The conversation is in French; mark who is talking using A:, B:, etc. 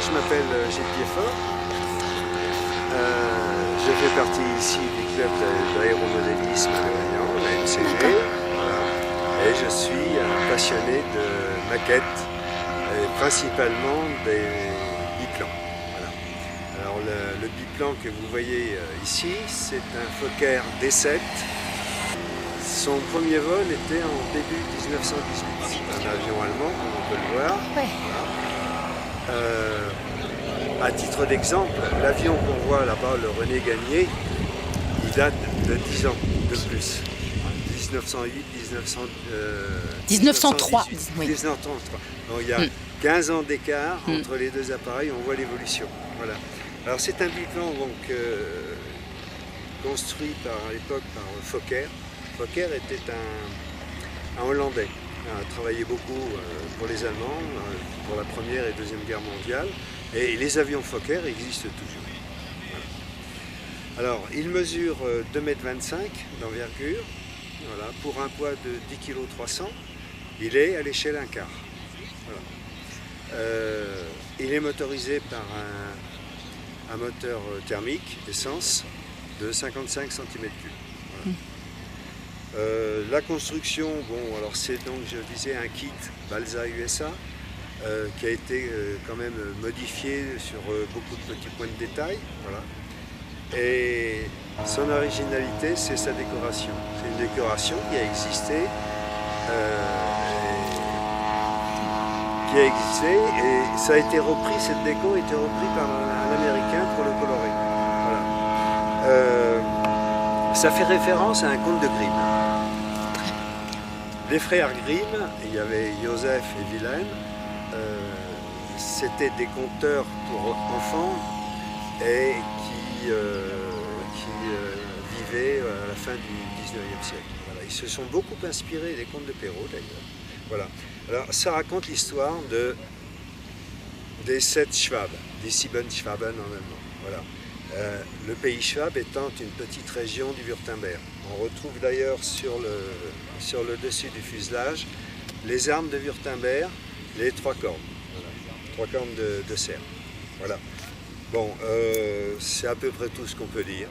A: je m'appelle Gilles Piedfort. Je fais partie ici du club d'aéromodélisme à Lorient, la MCG. Voilà. Et je suis un passionné de maquettes, et principalement des biplans. Voilà. Alors le biplan que vous voyez ici, c'est un Fokker D7. Son premier vol était en début 1918. C'est un avion allemand, comme on peut le voir.
B: Ouais.
A: Voilà. À titre d'exemple, l'avion qu'on voit là-bas, le René Gagné, il date de 10 ans de plus. 1908,
B: 1903. Oui.
A: 1933. Donc il y a 15 ans d'écart entre les deux appareils, on voit l'évolution. Voilà. Alors c'est un biplan donc, construit à l'époque par Fokker. Fokker était un Hollandais. Il a travaillé beaucoup pour les Allemands, pour la Première et Deuxième Guerre mondiale. Et les avions Fokker existent toujours. Voilà. Alors, il mesure 2,25 m d'envergure. Voilà. Pour un poids de 10,3 kg, il est à l'échelle 1 quart. Voilà. Il est motorisé par un moteur thermique, essence, de 55 cm3. Voilà. La construction, bon, alors c'est donc, je disais, un kit Balsa USA qui a été quand même modifié sur beaucoup de petits points de détail. Voilà. Et son originalité, c'est sa décoration. C'est une décoration qui a existé, et ça a été repris, cette déco a été reprise par un Américain pour le colorer. Voilà. Ça fait référence à un conte de Grimm. Les frères Grimm, il y avait Joseph et Wilhelm, c'était des conteurs pour enfants et qui vivaient à la fin du 19e siècle. Voilà. Ils se sont beaucoup inspirés des contes de Perrault d'ailleurs. Voilà. Alors ça raconte l'histoire des 7 Schwab, des Siebenschwaben en allemand. Voilà. Le pays Schwab étant une petite région du Württemberg. On retrouve d'ailleurs sur le dessus du fuselage les armes de Württemberg, les 3 cornes. Voilà. 3 cornes de cerf. Voilà. Bon, c'est à peu près tout ce qu'on peut dire.